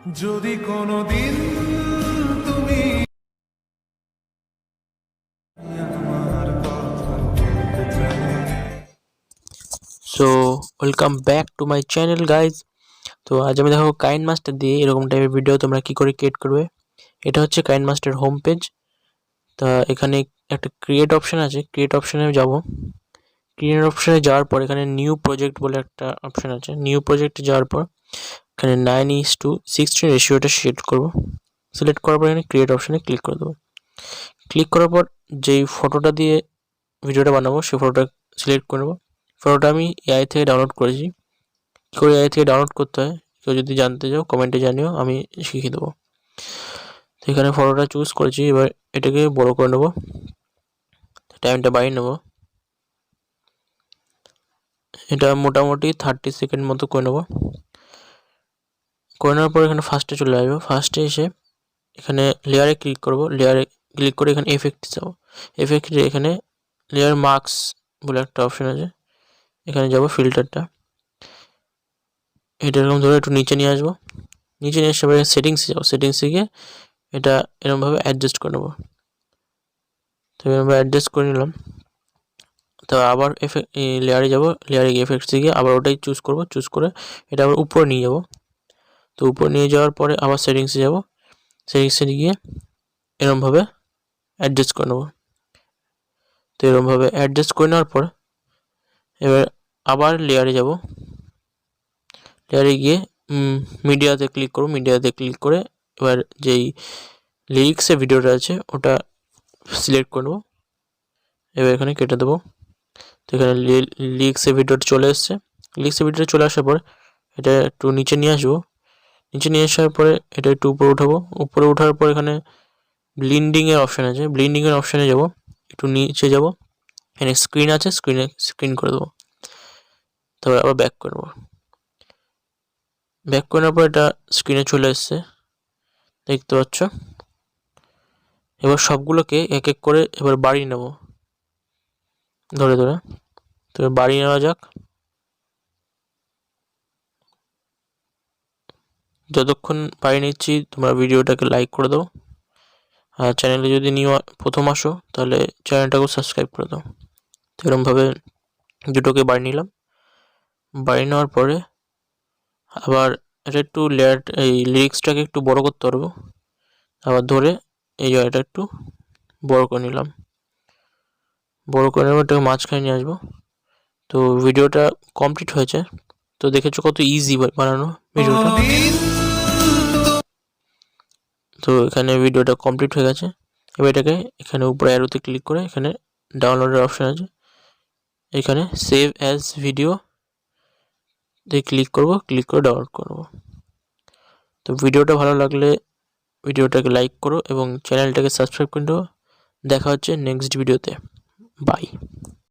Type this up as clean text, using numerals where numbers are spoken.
যদি কোনোদিন তুমি আমার কথা বলতে চাও। So welcome back to my channel guys. তো আজ আমি দেখো কাইন মাস্টার দিয়ে এরকম টাইপের ভিডিও তোমরা কি করে ক্রিয়েট করবে। এটা হচ্ছে কাইন মাস্টার হোম পেজ। তা এখানে একটা ক্রিয়েট অপশান আছে, ক্রিয়েট অপশানে যাব। ক্রিয়েট অপশানে যাওয়ার পর এখানে নিউ প্রজেক্ট বলে একটা অপশান আছে। নিউ প্রজেক্টে যাওয়ার পর এখানে 9:16 রেশিওটা সিলেক্ট করব। সিলেক্ট করার পর এখানে ক্রিয়েট অপশানে ক্লিক করে দেবো। ক্লিক করার পর যেই ফটোটা দিয়ে ভিডিওটা বানাবো সেই ফটোটা সিলেক্ট করে নেবো। ফটোটা আমি এআই থেকে ডাউনলোড করেছি। কী করে এআই থেকে ডাউনলোড করতে হয় কেউ যদি জানতে চাও কমেন্টে জানিও, আমি শিখিয়ে দেবো। তো এখানে ফটোটা চুজ করেছি, এবার এটাকে বড় করে নেবো, টাইমটা বাড়িয়ে নেবো। এটা মোটামুটি 30 সেকেন্ড মতো করে নেবো। করে নেওয়ার পর এখানে ফার্স্টে চলে আসবো। ফার্স্টে এসে এখানে লেয়ারে ক্লিক করব। লেয়ারে ক্লিক করে এখানে এফেক্টে যাবো। এফেক্টে এখানে লেয়ার মার্কস বলে একটা অপশান আছে, এখানে যাব ফিল্টারটা। এটা এরকম ধরে একটু নিচে নিয়ে আসবো। নিচে নিয়ে এসে সেটিংসে যাবো। সেটিংসে গিয়ে এটা এরকমভাবে অ্যাডজাস্ট করে নেবো। তো এরকমভাবে অ্যাডজাস্ট করে নিলাম। তো আবার লেয়ারে যাব। লেয়ারে গিয়ে এফেক্টসে গিয়ে আবার ওটাই চুজ করব। চুজ করে এটা আবার উপরে নিয়ে যাব। তো উপরে নিয়ে যাওয়ার পরে আবার সেটিংসে যাব। সেটিংসে গিয়ে এরকমভাবে অ্যাডজাস্ট করে নেবো। তো এরকমভাবে অ্যাডজাস্ট করে নেওয়ার পর এবার আবার লেয়ারে যাব। লেয়ারে গিয়ে মিডিয়াতে ক্লিক করব। মিডিয়াতে ক্লিক করে এবার যেই লিরিক্সের ভিডিওটা আছে ওটা সিলেক্ট করে নেবো। এবার এখানে কেটে দেবো। তো এখানে লিরিক্সের ভিডিওটা চলে এসছে। লিরিক্সের ভিডিওটা চলে আসার পর এটা একটু নিচে নিয়ে আসবো। নিচে নিয়ে আসার পরে এটা একটু উপরে উঠাবো। উপরে ওঠার পর এখানে ব্লিন্ডিংয়ের অপশান আছে। ব্লিন্ডিংয়ের অপশানে যাব, একটু নিচে যাব। এখানে স্ক্রিন আছে, স্ক্রিন করে দেবো। তারপর আবার ব্যাক করে নেবো। ব্যাক করে নেওয়ার পর এটা স্ক্রিনে চলে এসছে, দেখতে পাচ্ছ। এবার সবগুলোকে এক এক করে এবার বাড়িয়ে নেব ধরে ধরে। তো বাড়িয়ে নেওয়া যাক। যতক্ষণ বাড়িয়ে নিচ্ছি তোমরা ভিডিওটাকে লাইক করে দাও। আর চ্যানেলে যদি প্রথম আসো তাহলে চ্যানেলটাকেও সাবস্ক্রাইব করে দাও। তো এরকমভাবে দুটোকে বাড়িয়ে নিলাম। বাড়িয়ে নেওয়ার পরে আবার এটা একটু এই লিরিক্সটাকে একটু বড় করতে পারবো। আবার ধরে এই জায়গাটা একটু বড় করে নিলাম। বড় করে নেবো, এটাকে মাঝখানে নিয়ে আসবো। তো ভিডিওটা কমপ্লিট হয়েছে। তো দেখেছো কত ইজি বানানো ভিডিওটা। তো এখানে ভিডিওটা কমপ্লিট হয়ে গেছে। এবার এটাকে এখানে উপরে অ্যারোতে ক্লিক করে এখানে ডাউনলোডের অপশান আছে, এখানে সেভ অ্যাজ ভিডিও দিয়ে ক্লিক করব। ক্লিক করে ডাউনলোড করব। তো ভিডিওটা ভালো লাগলে ভিডিওটাকে লাইক করো এবং চ্যানেলটাকে সাবস্ক্রাইব করে দেবো। দেখা হচ্ছে নেক্সট ভিডিওতে। বাই।